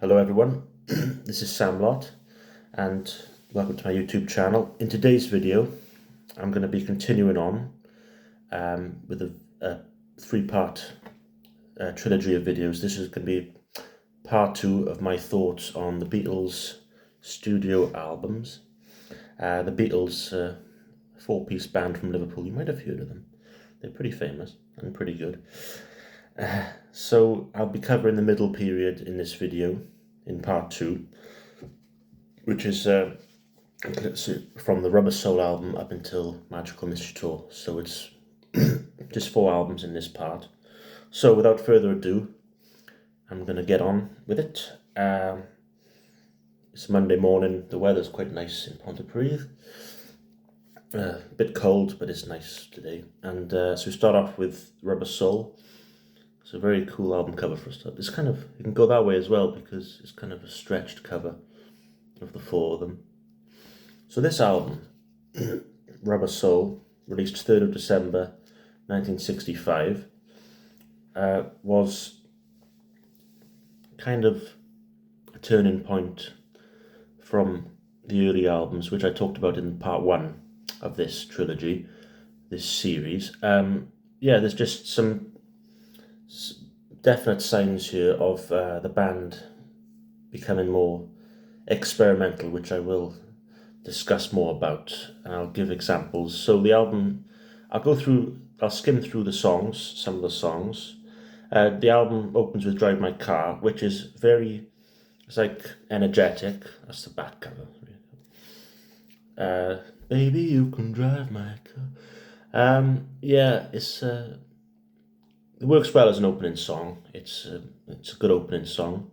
Hello everyone, this is Sam Lott and welcome to my YouTube channel. In today's video I'm going to be continuing on with a three-part trilogy of videos. This is going to be part 2 of my thoughts on the Beatles studio albums. The Beatles, four-piece band from Liverpool, you might have heard of them. They're pretty famous and pretty good. So I'll be covering the middle period in this video in part 2, which is from the Rubber Soul album up until Magical Mystery Tour. So it's just 4 albums in this part. So without further ado, I'm going to get on with it. It's Monday morning, the weather's quite nice in Pontypridd. A bit cold, but it's nice today. And so we start off with Rubber Soul. It's a very cool album cover for a start. It's kind of, you can go that way as well because it's kind of a stretched cover of the 4 of them. So this album, Rubber Soul, released 3rd of December 1965, was kind of a turning point from the early albums, which I talked about in part 1 of this trilogy, this series. There's just some definite signs here of the band becoming more experimental, which I will discuss more about, and I'll give examples. So the album, I'll skim through the songs, some of the songs. The album opens with Drive My Car, which is it's like energetic. That's the back cover. Baby, you can drive my car. It works well as an opening song. It's a good opening song.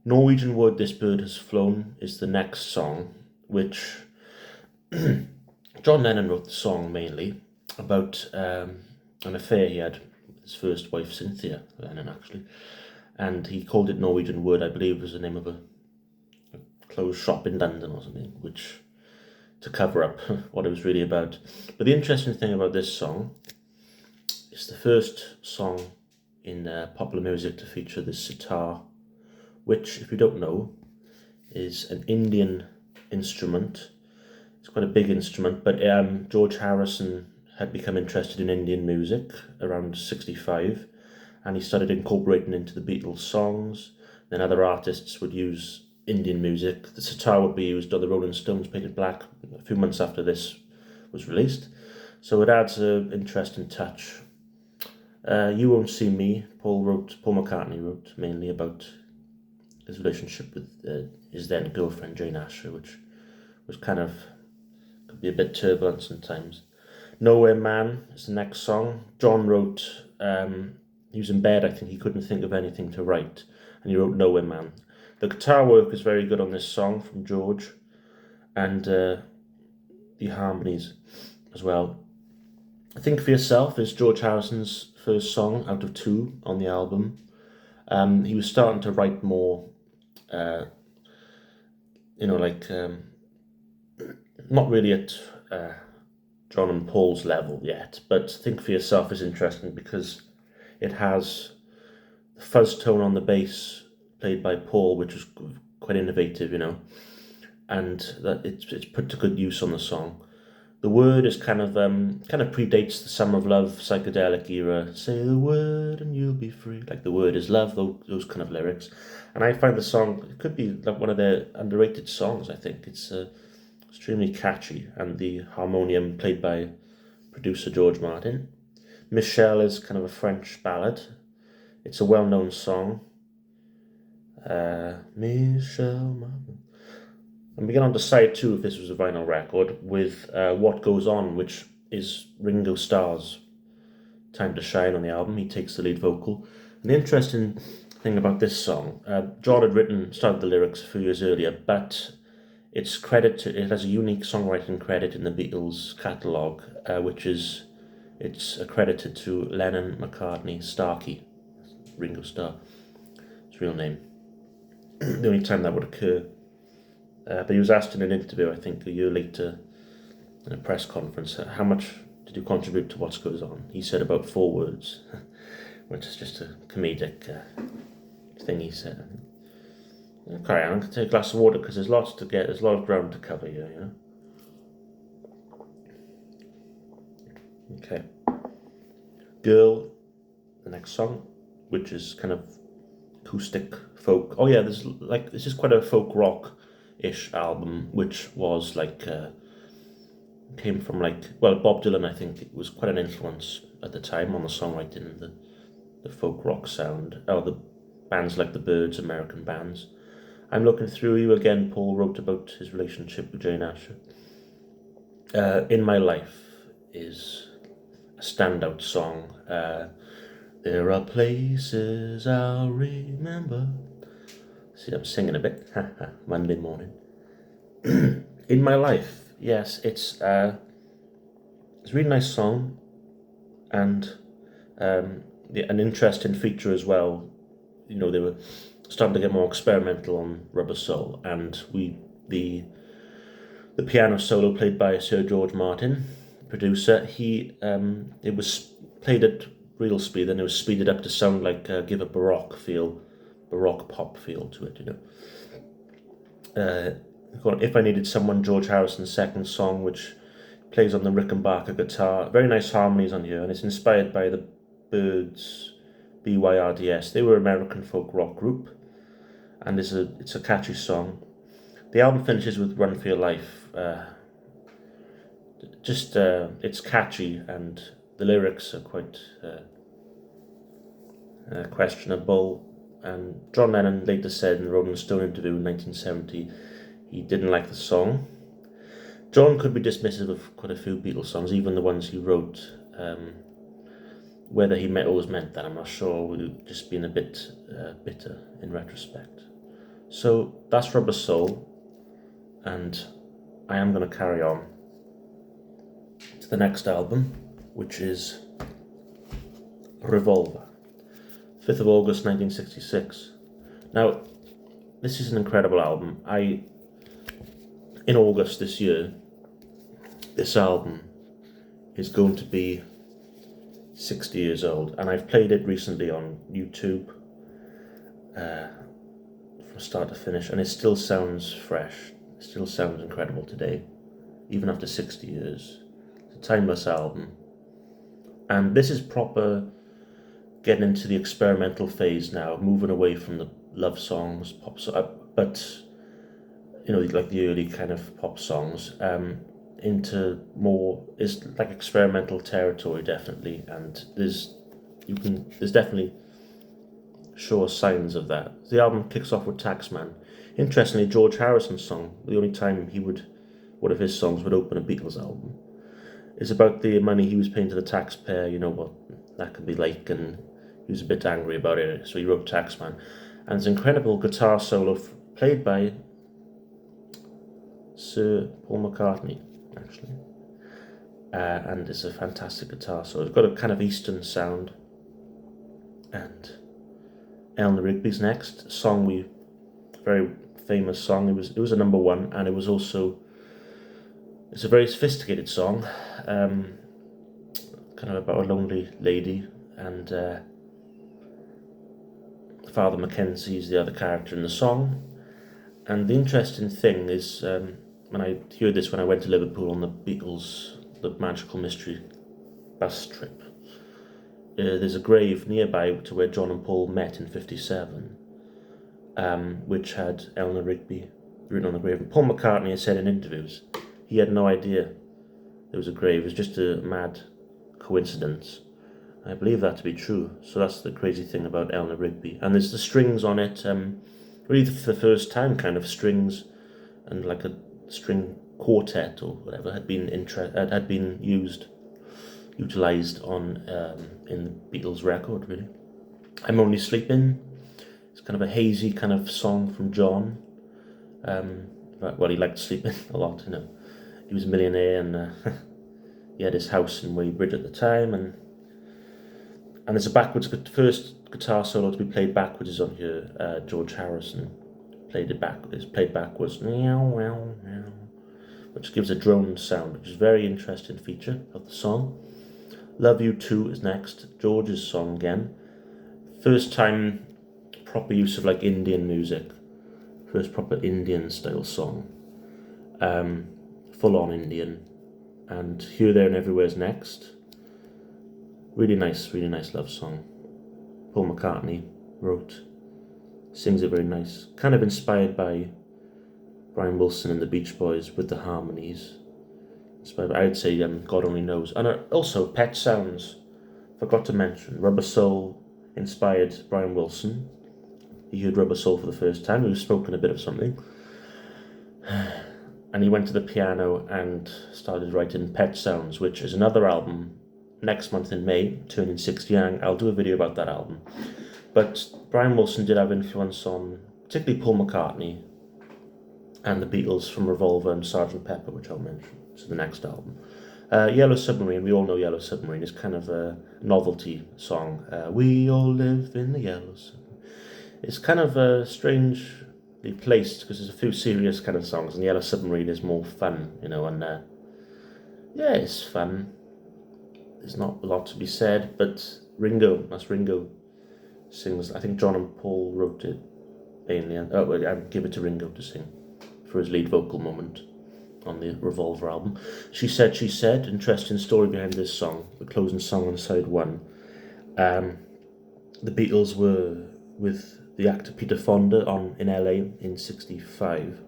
Norwegian Wood, This Bird Has Flown is the next song, which John Lennon wrote the song mainly about an affair he had with his first wife, Cynthia Lennon, actually. And he called it Norwegian Wood. I believe it was the name of a clothes shop in London or something, to cover up what it was really about. But the interesting thing about this song, it's the first song in popular music to feature the sitar, which, if you don't know, is an Indian instrument. It's quite a big instrument, but George Harrison had become interested in Indian music around 65, and he started incorporating into the Beatles songs. Then other artists would use Indian music. The sitar would be used on the Rolling Stones' Painted Black a few months after this was released. So it adds an interesting touch. You Won't See Me, Paul McCartney wrote mainly about his relationship with his then girlfriend Jane Asher, which was could be a bit turbulent sometimes. Nowhere Man is the next song. John wrote, he was in bed, I think he couldn't think of anything to write, and he wrote Nowhere Man. The guitar work is very good on this song from George, and the harmonies as well. Think for Yourself is George Harrison's first song out of 2 on the album. He was starting to write more, not really at John and Paul's level yet, but Think for Yourself is interesting because it has the fuzz tone on the bass played by Paul, which was quite innovative, and that it's put to good use on the song. The word is kind of predates the Summer of Love psychedelic era. Say the word and you'll be free. Like the word is love, those kind of lyrics. And I find the song, it could be like one of their underrated songs, I think. It's extremely catchy. And the harmonium played by producer George Martin. Michelle is kind of a French ballad. It's a well-known song. Michelle Martin. And we get on to side 2, if this was a vinyl record, with What Goes On, which is Ringo Starr's time to shine on the album. He takes the lead vocal. And the interesting thing about this song, John had started the lyrics a few years earlier, but it has a unique songwriting credit in the Beatles catalogue, it's accredited to Lennon McCartney Starkey, Ringo Starr, his real name. The only time that would occur. But he was asked in an interview, I think, a year later, in a press conference, how much did you contribute to What Goes On? He said about 4 words, which is just a comedic thing he said. Okay, I'm going to take a glass of water because there's lots to get, there's a lot of ground to cover here, you know. Okay. Girl, the next song, which is kind of acoustic folk. Oh yeah, this is quite a folk rock-ish album, which was like came from well, Bob Dylan. I think it was quite an influence at the time on the songwriting and the folk rock sound. Oh, the bands like the Byrds, American bands. I'm looking through you again. Paul wrote about his relationship with Jane Asher. In My Life is a standout song. There are places I'll remember. See, I'm singing a bit. Monday morning. In My Life, yes, it's a really nice song, and an interesting feature as well. You know, they were starting to get more experimental on Rubber Soul, and the piano solo played by Sir George Martin, producer. It was played at real speed, and it was speeded up to sound like give a baroque pop feel to it. You know, If I Needed Someone, George Harrison's second song, which plays on the Rickenbacker guitar. Very nice harmonies on here, and it's inspired by the Byrds, BYRDS. They were an American folk rock group, and it's a catchy song. The album finishes with Run for Your Life. It's catchy, and the lyrics are quite questionable. And John Lennon later said in the Rolling Stone interview in 1970 he didn't like the song. John could be dismissive of quite a few Beatles songs, even the ones he wrote. Whether he always meant that, I'm not sure. We've just been a bit bitter in retrospect. So that's Rubber Soul, and I am going to carry on to the next album, which is Revolver, 5th of August 1966. Now, this is an incredible album. In August this year, this album is going to be 60 years old, and I've played it recently on YouTube from start to finish, and it still sounds fresh. It still sounds incredible today, even after 60 years. It's a timeless album, and this is proper getting into the experimental phase now, moving away from the love songs, but you know, like the early kind of pop songs, into more is like experimental territory, definitely, and there's definitely sure signs of that. The album kicks off with Taxman. Interestingly, George Harrison's song, the only time one of his songs would open a Beatles album, is about the money he was paying to the taxpayer. You know what that could be like, and he was a bit angry about it, so he wrote Taxman. And it's an incredible guitar solo played by Sir Paul McCartney, actually, and it's a fantastic guitar. So it's got a kind of Eastern sound. And Eleanor Rigby's next song, very famous song. It was a number one, and it's a very sophisticated song, kind of about a lonely lady, and Father Mackenzie is the other character in the song. And the interesting thing is, when I heard this when I went to Liverpool on the Beatles, the Magical Mystery bus trip, there's a grave nearby to where John and Paul met in 1957, which had Eleanor Rigby written on the grave. And Paul McCartney has said in interviews he had no idea there was a grave. It was just a mad coincidence. I believe that to be true. So that's the crazy thing about Eleanor Rigby. And there's the strings on it, really for the first time, kind of strings and like a string quartet or whatever had been utilized on in the Beatles record, really. I'm Only Sleeping. It's kind of a hazy kind of song from John. Well, he liked sleeping a lot, you know. He was a millionaire, and he had his house in Weybridge at the time, and there's a first guitar solo to be played backwards is on here. George Harrison played backwards, meow, meow, meow, which gives a drone sound, which is a very interesting feature of the song. Love You Too is next, George's song again. First time proper use of like Indian music. first proper Indian style song, full on Indian, and Here, There and Everywhere's next. Really nice love song. Paul McCartney wrote, sings it very nice, kind of inspired by Brian Wilson and the Beach Boys with the harmonies. Inspired by, I'd say God Only Knows. And also Pet Sounds, forgot to mention, Rubber Soul inspired Brian Wilson. He heard Rubber Soul for the first time, he was smoking a bit of something. And he went to the piano and started writing Pet Sounds, which is another album next month in May, turning 60. I'll do a video about that album. But Brian Wilson did have influence on particularly Paul McCartney and the Beatles from Revolver and Sgt. Pepper, which I'll mention. So the next album. Yellow Submarine, we all know Yellow Submarine, is kind of a novelty song. We all live in the Yellow Submarine. It's kind of strangely placed because there's a few serious kind of songs, and Yellow Submarine is more fun, and yeah, it's fun. There's not a lot to be said, but Ringo sings. I think John and Paul wrote it mainly. I'd give it to Ringo to sing for his lead vocal moment on the Revolver album. She Said, interesting story behind this song, the closing song on side 1. The Beatles were with the actor Peter Fonda in LA in 65.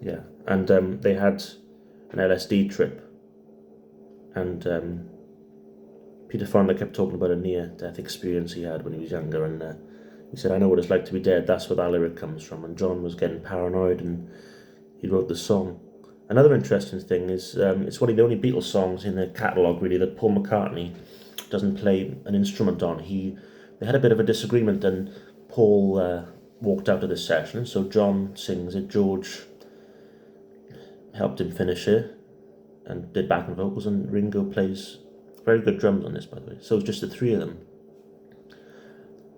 Yeah, and they had an LSD trip. And Peter Fonda kept talking about a near-death experience he had when he was younger, and he said, I know what it's like to be dead, that's where that lyric comes from, and John was getting paranoid, and he wrote the song. Another interesting thing is, it's one of the only Beatles songs in the catalogue, really, that Paul McCartney doesn't play an instrument on. They had a bit of a disagreement, and Paul walked out of this session, so John sings it, George helped him finish it, and did backing vocals, and Ringo plays very good drums on this, by the way. So it's just the three of them.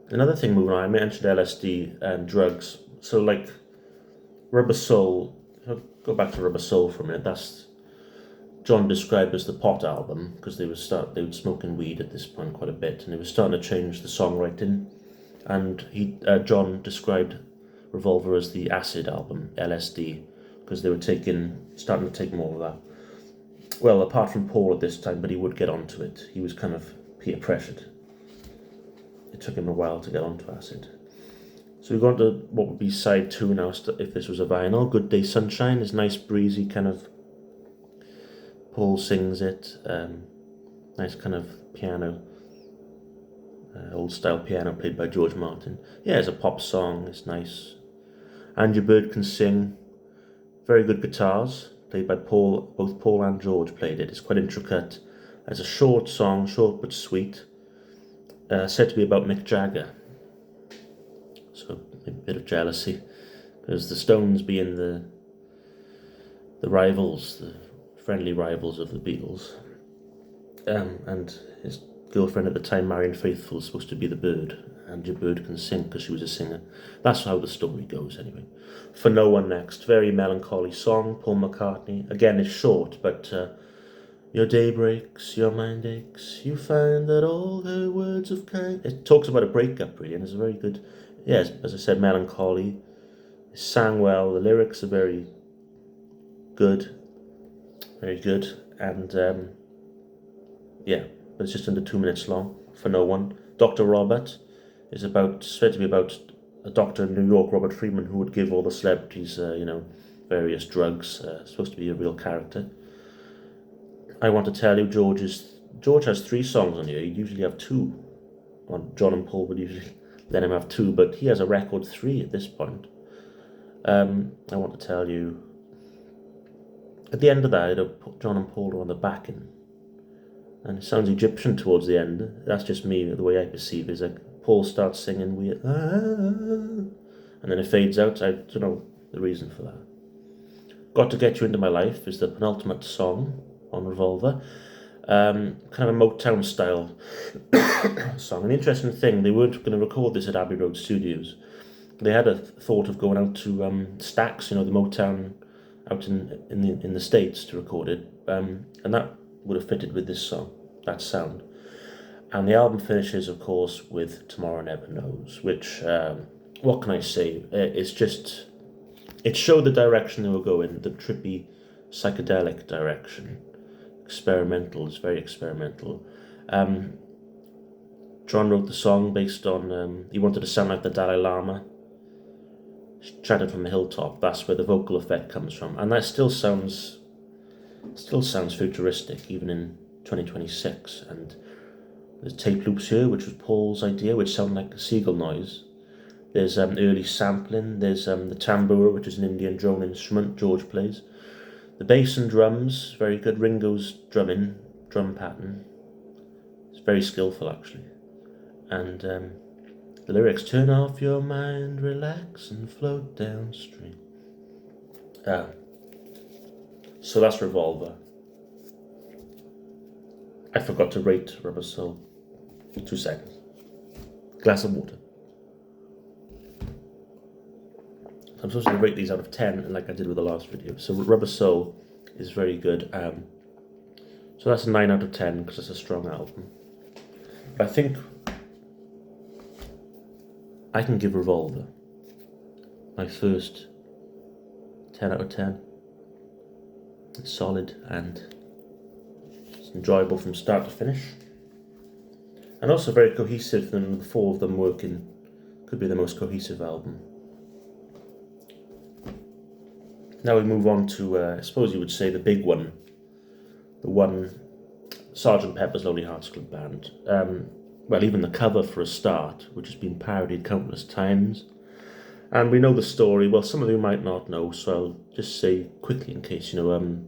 Another thing moving on, I mentioned LSD and drugs. So like Rubber Soul, I'll go back to Rubber Soul for a minute. That's John described as the pot album, because they were smoking weed at this point quite a bit, and they were starting to change the songwriting. And John described Revolver as the acid album, LSD, because they were starting to take more of that. Well, apart from Paul at this time, but he would get onto it. He was kind of peer pressured. It took him a while to get onto acid. So we've gone to what would be side 2 now, if this was a vinyl. Good Day Sunshine is nice, breezy kind of. Paul sings it. Nice kind of piano. Old style piano played by George Martin. Yeah, it's a pop song. It's nice. Andrew Bird can sing. Very good guitars. Played by Paul. Both Paul and George played it. It's quite intricate. It's a short song, short but sweet. Said to be about Mick Jagger. So a bit of jealousy, because the Stones being the rivals, the friendly rivals of the Beatles, and his girlfriend at the time, Marion Faithfull, is supposed to be the Bird. Andrew Bird can sing because she was a singer. That's how the story goes anyway. For No One next, very melancholy song, Paul McCartney. Again, it's short, but your day breaks, your mind aches, you find that all the words of kind... It talks about a breakup, really, and it's a very good... Yes, as I said, melancholy. It's sang well, the lyrics are very good, and yeah, but it's just under 2 minutes long, For No One. Dr. Robert is said to be about a doctor in New York, Robert Freeman, who would give all the celebrities, various drugs. Supposed to be a real character. I Want to Tell You, George has 3 songs on here. He'd usually have 2. John and Paul would usually let him have 2, but he has a record 3 at this point. I Want to Tell You. At the end of that, John and Paul are on the backing, and it sounds Egyptian towards the end. That's just me, the way I perceive it. Is like Paul starts singing weird, and then it fades out. I don't know the reason for that. Got to Get You Into My Life is the penultimate song on Revolver. Kind of a Motown style song. An interesting thing, they weren't going to record this at Abbey Road Studios. They had a thought of going out to Stax, the Motown out in the States to record it, and that would have fitted with this song, that sound. And the album finishes, of course, with Tomorrow Never Knows, which what can I say? It showed the direction they were going, the trippy, psychedelic direction. Experimental, it's very experimental. John wrote the song based on, he wanted to sound like the Dalai Lama, chanted from the hilltop. That's where the vocal effect comes from. And that still sounds futuristic, even in 2026. And there's tape loops here, which was Paul's idea, which sound like a seagull noise. There's early sampling. There's the tambura, which is an Indian drone instrument George plays. The bass and drums, very good. Ringo's drum pattern. It's very skillful, actually. And the lyrics, turn off your mind, relax and float downstream. So that's Revolver. I forgot to rate Rubber Soul. 2 seconds. Glass of water. I'm supposed to rate these out of 10, like I did with the last video. So Rubber Soul is very good. So that's a 9 out of 10 because it's a strong album. But I think I can give Revolver my first 10 out of 10. It's solid and it's enjoyable from start to finish. And also very cohesive, and the 4 of them working could be the most cohesive album. Now we move on to, I suppose you would say, the big one. The one, Sgt. Pepper's Lonely Hearts Club Band. Well, even the cover for a start, which has been parodied countless times. And we know the story. Well, some of you might not know, so I'll just say quickly in case, the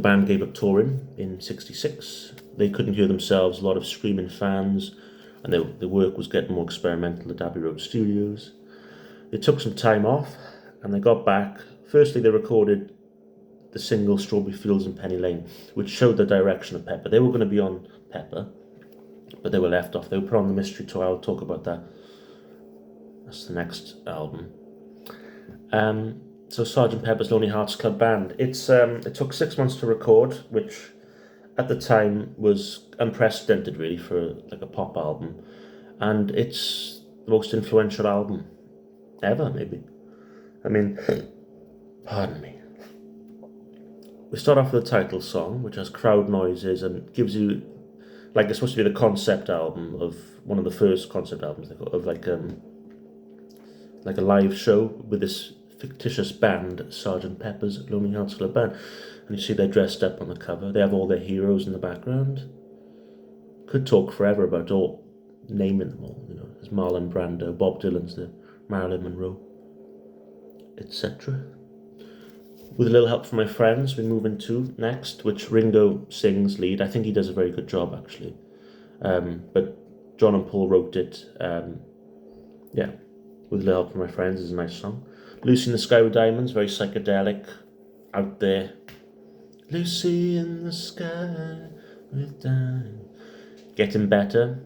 band gave up touring in '66. They couldn't hear themselves, a lot of screaming fans, and the work was getting more experimental at Abbey Road Studios. They took some time off, and they got back. Firstly, they recorded the single Strawberry Fields and Penny Lane, which showed the direction of Pepper. They were going to be on Pepper, but they were left off. They were put on the Mystery Tour. I'll talk about that. That's the next album. So Sgt. Pepper's Lonely Hearts Club Band. It took 6 months to record, which at the time was unprecedented, really, for like a pop album. And it's the most influential album ever, maybe. I mean, pardon me. We start off with the title song, which has crowd noises and gives you, like, it's supposed to be the concept album of one of the first concept albums of like a live show with this fictitious band, Sgt. Pepper's Lonely Hearts Club Band. And you see they're dressed up on the cover. They have all their heroes in the background. Could talk forever about naming them all. There's Marlon Brando, Bob Dylan's there, Marilyn Monroe, etc. With a little help from my friends, we move into next, which Ringo sings lead. I think he does a very good job, actually. But John and Paul wrote it. With a little help from my friends is a nice song. Lucy in the Sky with Diamonds, very psychedelic, out there. Lucy in the sky with diamonds. Getting better.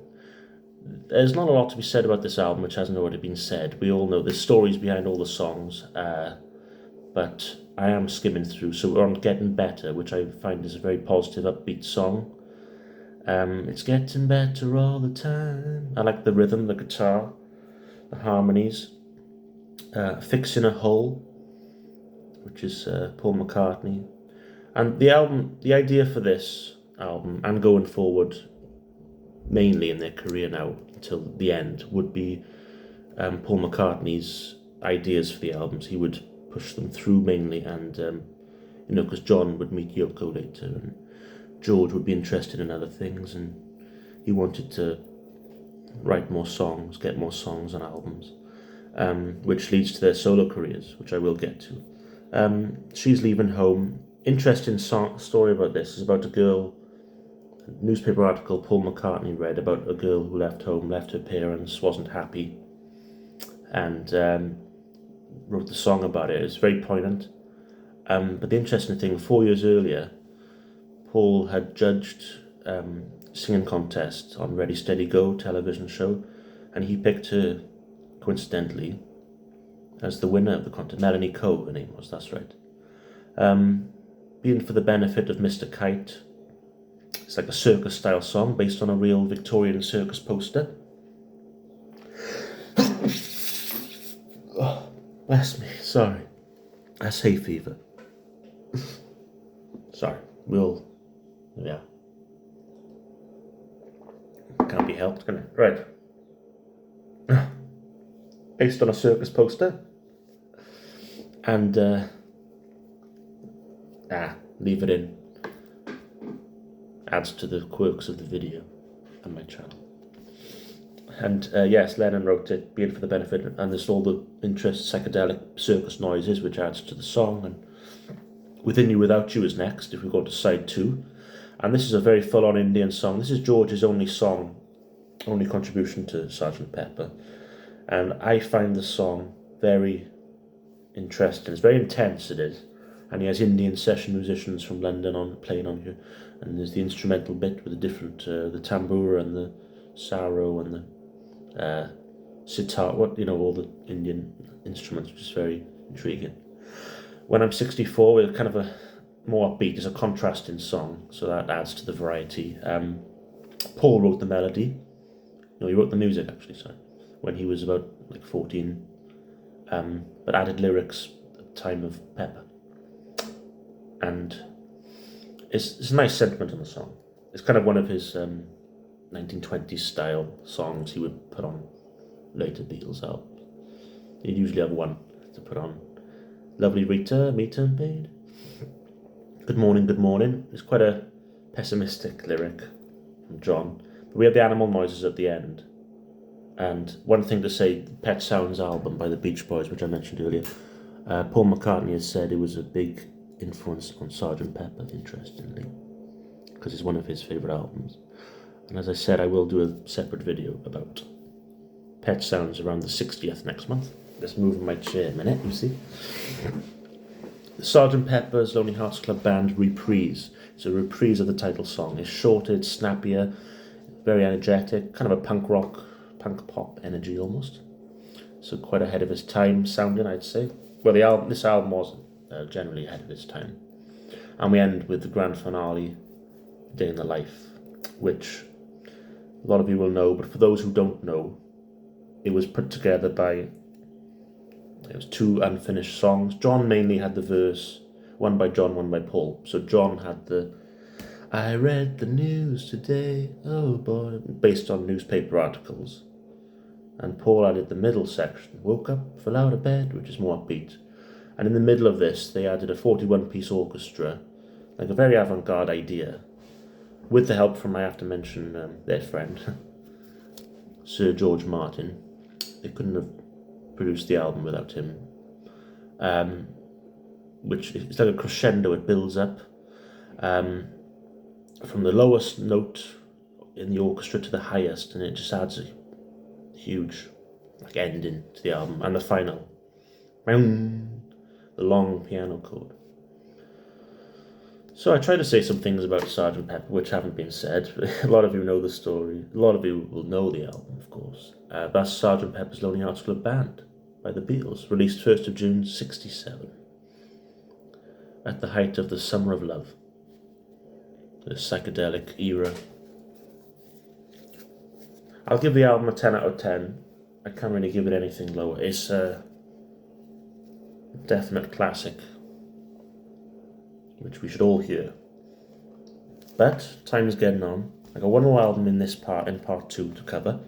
There's not a lot to be said about this album, which hasn't already been said. We all know there's stories behind all the songs, but I am skimming through. So we're on Getting Better, which I find is a very positive, upbeat song. It's getting better all the time. I like the rhythm, the guitar, the harmonies. Fixing a Hole, which is Paul McCartney. And the idea for this album, and going forward, mainly in their career now until the end, would be Paul McCartney's ideas for the albums. He would push them through mainly, and because John would meet Yoko later, and George would be interested in other things, and he wanted to write more songs, get more songs on albums, which leads to their solo careers, which I will get to. She's Leaving Home. Interesting story about this is about a newspaper article Paul McCartney read about a girl who left home, left her parents, wasn't happy, and wrote the song about it. It's very poignant. But the interesting thing, 4 years earlier, Paul had judged singing contest on Ready Steady Go television show, and he picked her, coincidentally, as the winner of the contest. Melanie Coe, her name was, that's right. Being for the benefit of Mr. Kite. It's like a circus-style song based on a real Victorian circus poster. Bless me, sorry. That's hay fever. Sorry, yeah. Can't be helped, can it? Right. Based on a circus poster. And, leave it in. Adds to the quirks of the video on my channel. And yes, Lennon wrote it, being for the benefit, and there's all the interest, psychedelic circus noises, which adds to the song. And Within You Without You is next, if we go to side 2. And this is a very full-on Indian song. This is George's only contribution to Sgt. Pepper. And I find the song very interesting. It's very intense, it is. And he has Indian session musicians from London playing on here. And there's the instrumental bit with the different, the tambura and the saro and the sitar, all the Indian instruments, which is very intriguing. When I'm 64, we're kind of a more upbeat. It's a contrasting song, so that adds to the variety. Paul wrote the melody. No, he wrote the music, actually, sorry, when he was about 14, but added lyrics at the time of Pepper. And it's a nice sentiment on the song. It's kind of one of his 1920s style songs he would put on later Beatles albums. He'd usually have one to put on. Lovely Rita, meet and maid. Good morning, good morning. It's quite a pessimistic lyric from John. But we have the animal noises at the end. And one thing to say, Pet Sounds album by the Beach Boys, which I mentioned earlier, Paul McCartney has said it was a big influence on Sgt. Pepper, interestingly, because it's one of his favourite albums. And as I said, I will do a separate video about Pet Sounds around the 60th next month. Let's move in my chair a minute, you see. Sgt. Pepper's Lonely Hearts Club Band Reprise. It's a reprise of the title song. It's shorter, it's snappier, very energetic, kind of a punk rock, punk pop energy almost. So quite ahead of its time sounding, I'd say. Well, this album was generally ahead of its time. And we end with the grand finale, Day in the Life, which a lot of you will know, but for those who don't know, it was put together by... It was 2 unfinished songs. John mainly had the verse, one by John, one by Paul. So John had the I read the news today, oh boy, based on newspaper articles. And Paul added the middle section, woke up, fell out of bed, which is more upbeat. And in the middle of this, they added a 41-piece orchestra, like a very avant-garde idea, with the help from, I have to mention, their friend, Sir George Martin. They couldn't have produced the album without him, which is like a crescendo. It builds up from the lowest note in the orchestra to the highest, and it just adds a huge ending to the album. And the final, the long piano chord. So I try to say some things about Sgt. Pepper which haven't been said. A lot of you know the story. A lot of you will know the album, of course. That's Sgt. Pepper's Lonely Hearts Club Band by the Beatles, released 1st of June 1967, at the height of the Summer of Love, the psychedelic era. I'll give the album a 10 out of 10. I can't really give it anything lower. It's a definite classic, which we should all hear. But time is getting on. I got one more album in part 2 to cover.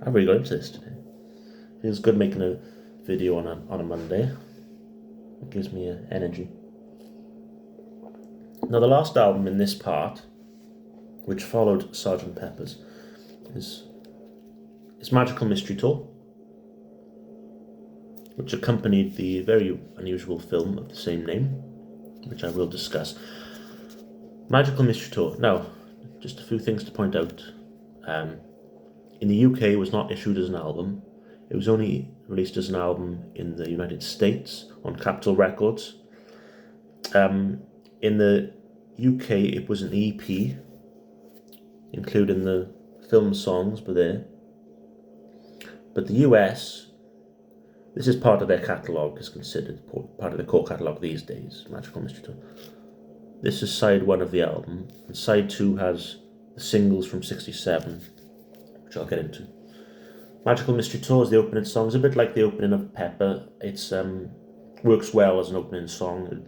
I've really got into this today. Feels good making a video on a Monday. It gives me energy. Now the last album in this part, which followed Sgt. Pepper's, is Magical Mystery Tour, which accompanied the very unusual film of the same name, which I will discuss. Magical Mystery Tour. Now, just a few things to point out. In the UK, it was not issued as an album. It was only released as an album in the United States on Capitol Records. In the UK, it was an EP, including the film songs were there. But the US, this is part of their catalogue, is considered part of the core catalogue these days, Magical Mystery Tour. This is side 1 of the album, and side 2 has the singles from 1967, which I'll get into. Magical Mystery Tour is the opening song. It's a bit like the opening of Pepper. It's works well as an opening song.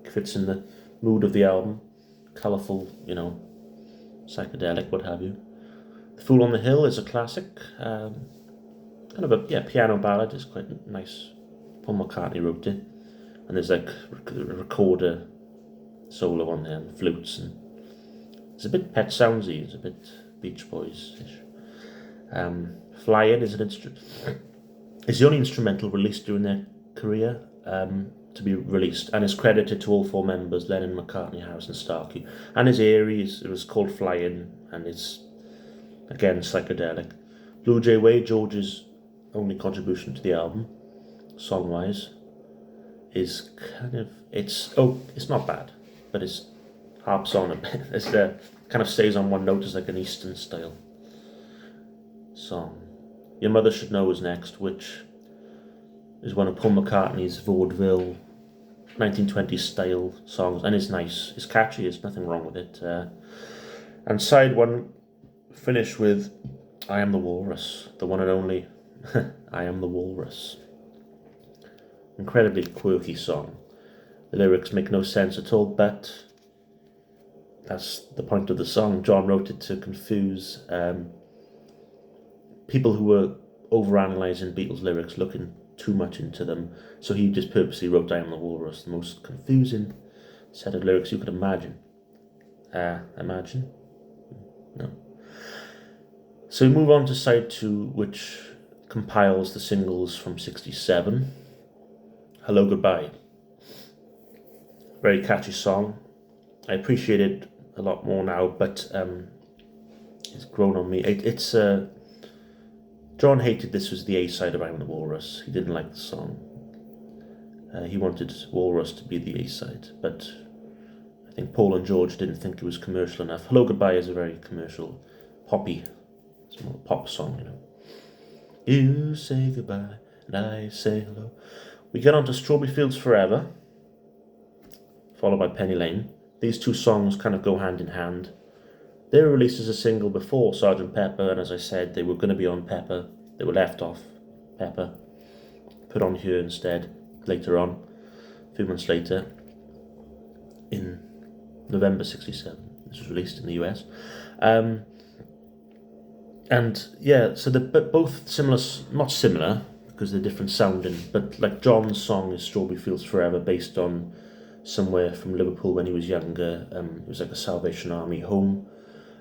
It fits in the mood of the album. Colourful, psychedelic, what have you. The Fool on the Hill is a classic. Kind of a piano ballad. It's quite nice. Paul McCartney wrote it. And there's like a recorder solo on there and flutes, and it's a bit Pet Soundsy. It's a bit Beach Boys-ish. Fly-In is it's the only instrumental released during their career to be released, and is credited to all four members: Lennon, McCartney, Harrison, Starkey. And his Aries, it was called Fly-In, and it's again psychedelic. Blue Jay Way, George's only contribution to the album, song-wise, is it's not bad, but it's harps on a bit. It's kind of stays on one note as like an Eastern style song. Your Mother Should Know is next, which is one of Paul McCartney's vaudeville 1920s style songs, and it's nice. It's catchy. There's nothing wrong with it. And side one finish with I Am the Walrus, the one and only I Am the Walrus. Incredibly quirky song. The lyrics make no sense at all, but that's the point of the song. John wrote it to confuse people who were overanalyzing Beatles lyrics, looking too much into them. So he just purposely wrote I Am the Walrus, the most confusing set of lyrics you could imagine. Imagine? No. So we move on to side 2, which compiles the singles from 1967. Hello Goodbye. Very catchy song. I appreciate it a lot more now, but it's grown on me. John hated this was the A-side of I Am the Walrus. He didn't like the song. He wanted Walrus to be the A-side, but I think Paul and George didn't think it was commercial enough. Hello Goodbye is a very commercial, poppy, it's more a pop song, You say goodbye, and I say hello. We get on to Strawberry Fields Forever, followed by Penny Lane. These two songs kind of go hand in hand. They were released as a single before Sgt. Pepper, and as I said, they were going to be on Pepper. They were left off Pepper, put on here instead later on, a few months later, in November 1967. This was released in the US. So they're both similar, not similar, because they're different sounding, but like John's song is Strawberry Fields Forever, based on Somewhere from Liverpool when he was younger. It was like a Salvation Army home.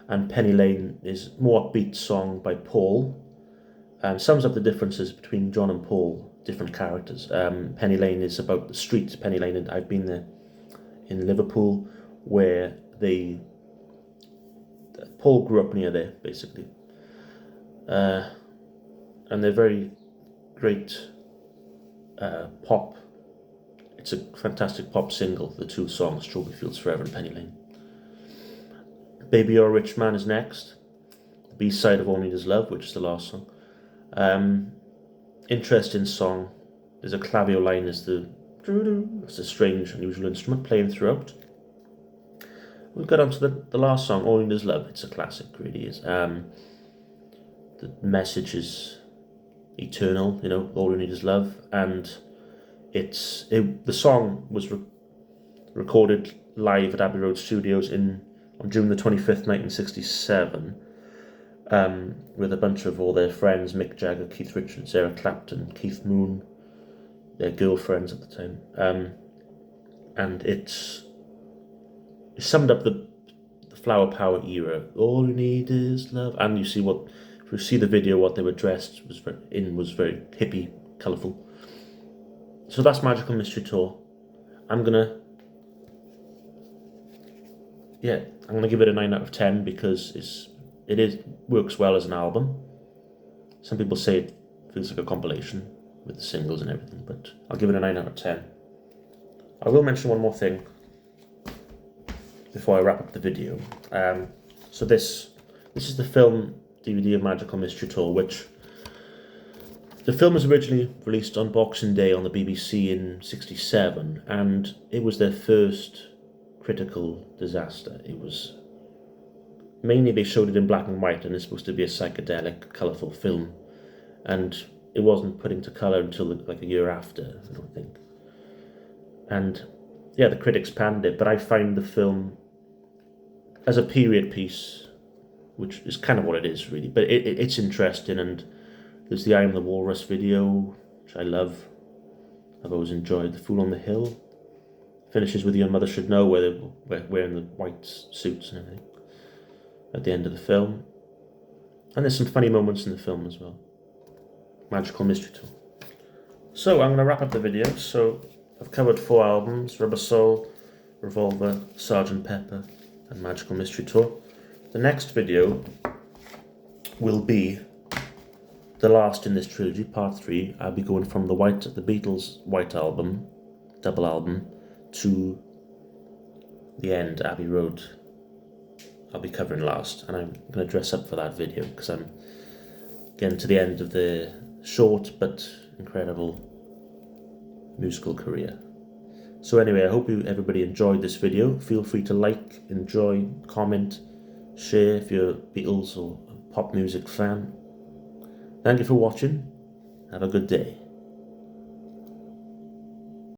And Penny Lane is a more upbeat song by Paul. Sums up the differences between John and Paul, different characters. Penny Lane is about the streets. Penny Lane, and I've been there in Liverpool, where Paul grew up near there, basically. And they're very great pop. It's a fantastic pop single, the two songs, Strawberry Fields Forever and Penny Lane. Baby You're a Rich Man is next, the B-side of All Need Is Love, which is the last song. Interesting song. There's a clavier line as it's a strange, unusual instrument playing throughout. We've got on to the last song, All Need Is Love. It's a classic, really is. The message is eternal, all you need is love, and the song was recorded live at Abbey Road Studios on June the 25th, 1967, with a bunch of all their friends: Mick Jagger, Keith Richards, Eric Clapton, Keith Moon, their girlfriends at the time, and it summed up the flower power era. All you need is love, and if you see the video, what they were dressed was very hippie, colourful. So that's Magical Mystery Tour. I'm gonna give it a 9 out of 10 because it works well as an album. Some people say it feels like a compilation with the singles and everything, but I'll give it a 9 out of 10. I will mention one more thing before I wrap up the video. So this is the film DVD of Magical Mystery Tour, which the film was originally released on Boxing Day on the BBC in 1967, and it was their first critical disaster. It was mainly, they showed it in black and white, and it's supposed to be a psychedelic, colourful film, and it wasn't put into colour until like a year after, I don't think. And yeah, the critics panned it, but I find the film as a period piece, which is kind of what it is really, but it's interesting. And there's the I Am the Walrus video, which I love. I've always enjoyed. The Fool on the Hill finishes with Your Mother Should Know, where they're wearing the white suits and everything at the end of the film. And there's some funny moments in the film as well. Magical Mystery Tour. So I'm going to wrap up the video. So I've covered 4 albums: Rubber Soul, Revolver, Sgt. Pepper, and Magical Mystery Tour. The next video will be the last in this trilogy, part 3. I'll be going from the Beatles White Album, double album, to the end, Abbey Road. I'll be covering last, and I'm going to dress up for that video because I'm getting to the end of the short but incredible musical career. So anyway, I hope everybody enjoyed this video. Feel free to like, enjoy, comment, share if you're a Beatles or a pop music fan. Thank you for watching. Have a good day.